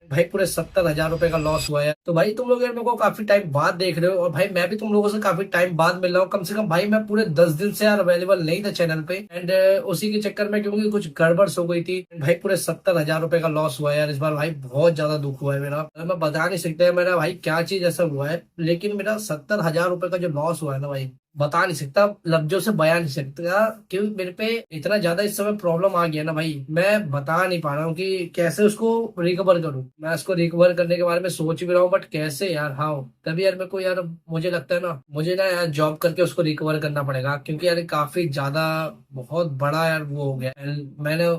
भाई पूरे 70,000 रुपए का लॉस हुआ है। तो भाई तुम लोग यार मेरे को काफी टाइम बाद देख रहे हो, और भाई मैं भी तुम लोगों से काफी टाइम बाद मिल रहा हूँ। कम से कम भाई मैं पूरे 10 दिन से यार अवेलेबल नहीं था चैनल पे, एंड उसी के चक्कर में क्योंकि कुछ गड़बड़ हो गई थी भाई, पूरे 70,000 रुपए का लॉस हुआ है यार इस बार। भाई बहुत ज्यादा दुख हुआ है मेरा, मैं बता नहीं सकता मेरा भाई क्या चीज ऐसा हुआ है, लेकिन मेरा 70,000 रुपए का जो लॉस हुआ है ना भाई, बता नहीं सकता, लफ्जों से बयान नहीं सकता। क्योंकि मेरे पे इतना ज्यादा इस समय प्रॉब्लम आ गया ना भाई, मैं बता नहीं पा रहा हूँ कि कैसे उसको रिकवर करूँ। मैं उसको रिकवर करने के बारे में सोच भी रहा हूँ, बट कैसे यार, हाँ तभी यार मेरे को यार मुझे लगता है ना, मुझे ना यार जॉब करके उसको रिकवर करना पड़ेगा, क्योंकि यार काफी ज्यादा बहुत बड़ा यार वो हो गया। And मैंने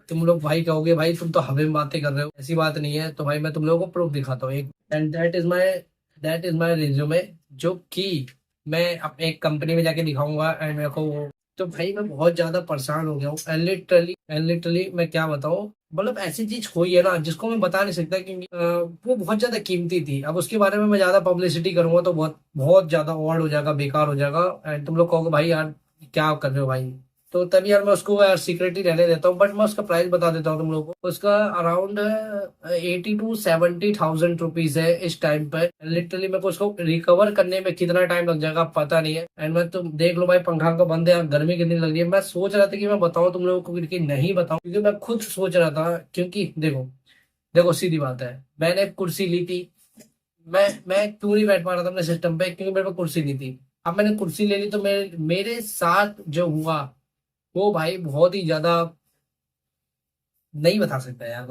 तुम लोग भाई कहोगे भाई तुम तो हवा में बातें कर रहे हो, ऐसी बात नहीं है। तो भाई मैं तुम लोगों को प्रूफ दिखाता हूँ एक, and that is my resume, जो कि मैं अपने एक कंपनी में जाके दिखाऊंगा। एंड मेरे को तो भाई मैं बहुत ज्यादा परेशान हो गया हूँ, एंड लिटरली मैं क्या बताऊँ, मतलब ऐसी चीज हुई है ना जिसको मैं बता नहीं सकता, क्योंकि वो बहुत ज्यादा कीमती थी। अब उसके बारे में मैं ज्यादा पब्लिसिटी करूंगा तो बहुत बहुत ज्यादा ऑड हो जाएगा, बेकार हो जाएगा, एंड तुम लोग कहोगे भाई यार क्या कर रहे हो भाई। तो तभी यार मैं उसको यार सीक्रेट ही रहने देता हूँ, बट मैं उसका प्राइस बता देता हूँ तुम लोगों को। उसका अराउंड 80 to 70 थाउजेंड रुपीज है इस टाइम पर। लिटरली मेरे को उसको रिकवर करने में कितना टाइम लग जाएगा पता नहीं है। एंड मैं तुम देख लो भाई, पंखा का बंद है यार, गर्मी कितनी लग रही है। मैं सोच रहा था कि मैं बताऊं तुम लोगों को कि नहीं बताऊं, क्योंकि मैं खुद सोच रहा था, क्योंकि देखो देखो सीधी बात है, मैंने एक कुर्सी ली थी। मैं क्यों नहीं बैठ पा रहा था अपने सिस्टम पे, क्योंकि मेरे पास कुर्सी नहीं थी। अब मैंने कुर्सी ले ली तो मेरे मेरे साथ जो हुआ वो भाई बहुत ही ज्यादा नहीं बता सकता यार।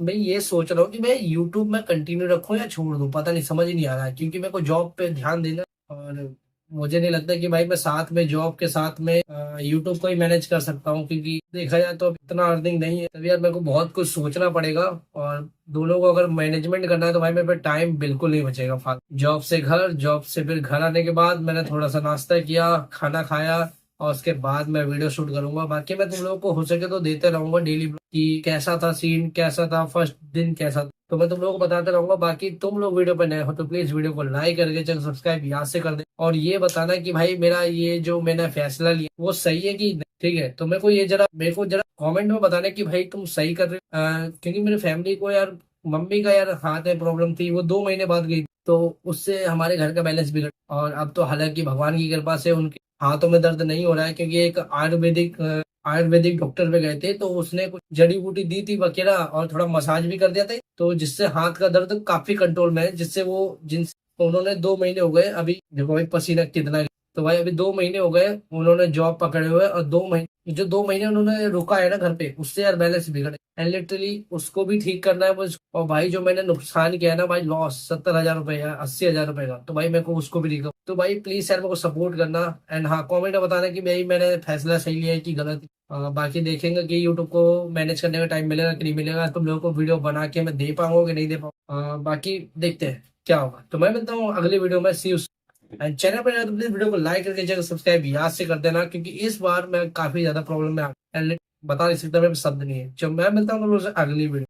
मैं ये सोच रहा हूँ कि मैं यूट्यूब में कंटिन्यू रखूँ या छोड़ दूँ, पता नहीं, समझ ही नहीं आ रहा है, क्योंकि मेरे को जॉब पे ध्यान देना है। और मुझे नहीं लगता कि भाई मैं साथ में जॉब के साथ में यूट्यूब को ही मैनेज कर सकता हूँ, क्योंकि देखा जाए तो अब इतना अर्निंग नहीं है। तभी यार मेरे को बहुत कुछ सोचना पड़ेगा, और दोनों को अगर मैनेजमेंट करना है तो भाई मेरे पे टाइम बिल्कुल नहीं बचेगा फालतू। जॉब से घर, जॉब से फिर घर आने के बाद मैंने थोड़ा सा नाश्ता किया, खाना खाया, और उसके बाद मैं वीडियो शूट करूंगा। बाकी मैं तुम लोगों को हो सके तो देते रहूंगा डेली कि कैसा था सीन, कैसा था फर्स्ट दिन, कैसा था, तो मैं तुम लोगों को बताते रहूंगा। बाकी तुम लोग वीडियो पर नए हो तो प्लीज वीडियो को लाइक करके चैनल सब्सक्राइब यहाँ से कर दे, और ये बताना कि भाई मेरा ये जो मैंने फैसला लिया वो सही है कि नहीं। ठीक है, तो मेरे को जरा कमेंट में बताना कि भाई तुम सही कर रहे हो। क्योंकि मेरी फैमिली को यार, मम्मी का यार हाथ में प्रॉब्लम थी, वो 2 महीने बाद गई, तो उससे हमारे घर का बैलेंस बिगड़, और अब तो हालांकि भगवान की कृपा से उनके हाथों में दर्द नहीं हो रहा है, क्योंकि एक आयुर्वेदिक डॉक्टर पे गए थे, तो उसने कुछ जड़ी बूटी दी थी वगैरह, और थोड़ा मसाज भी कर दिया था, तो जिससे हाथ का दर्द काफी कंट्रोल में है, जिससे वो जिन उन्होंने 2 महीने हो गए अभी, देखो भाई पसीना कितना है। तो भाई अभी 2 महीने हो गए उन्होंने जॉब पकड़े हुए, और 2 महीने, जो 2 महीने उन्होंने रुका है ना घर पे, उससे यार बैलेंस बिगड़े, एंड लिटरली उसको भी ठीक करना है मुझे। और भाई जो मैंने नुकसान किया है ना भाई, लॉस 70,000 रुपए या 80,000 रुपए का, तो भाई मेरे को उसको भी रिकवर, तो भाई प्लीज यार मेरे को सपोर्ट करना। एंड हाँ, कमेंट में बताना कि भाई मैंने फैसला सही लिया है कि गलत। बाकी देखेंगे कि यूट्यूब को मैनेज करने का टाइम मिलेगा कि नहीं मिलेगा, तुम लोगों को वीडियो बना के मैं दे पाऊंगा कि नहीं दे पाऊंगा। बाकी देखते हैं क्या होगा। तो मैं मिलता हूँ अगली वीडियो में, सी यू। एंड चैनल पर तो प्लीज वीडियो को लाइक करके चैनल सब्सक्राइब याद से कर देना, क्योंकि इस बार मैं काफी ज्यादा प्रॉब्लम में एंड बता नहीं सकता, मेरे शब्द नहीं है। जो मैं मिलता हूँ तुम लोगों से अगली वीडियो।